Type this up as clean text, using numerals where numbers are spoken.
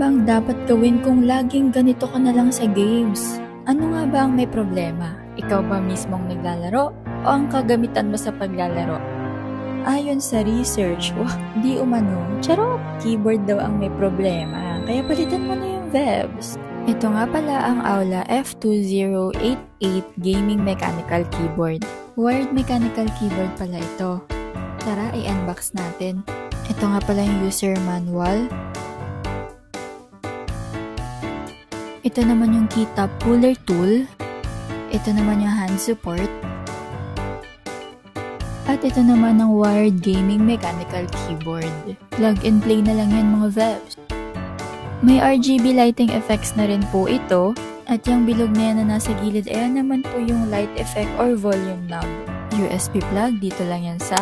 ba ang dapat gawin kung laging ganito ka na lang sa games? Ano nga ba ang may problema? Ikaw ba mismong naglalaro o ang kagamitan mo sa paglalaro? Ayon sa research, di umano, charot, keyboard daw ang may problema, kaya palitan mo na yung Vebs. Ito nga pala ang Aula F2088 Gaming Mechanical Keyboard. Wired mechanical keyboard pala ito. Tara, i-unbox natin. Ito nga pala yung user manual. Ito naman yung keytop puller tool. Ito naman yung hand support. At ito naman ang wired gaming mechanical keyboard. Plug and play na lang yan mga Vebs. May RGB lighting effects na rin po ito. At yung bilog na yan na nasa gilid, ayan naman po yung light effect or volume knob. USB plug, dito lang yan sa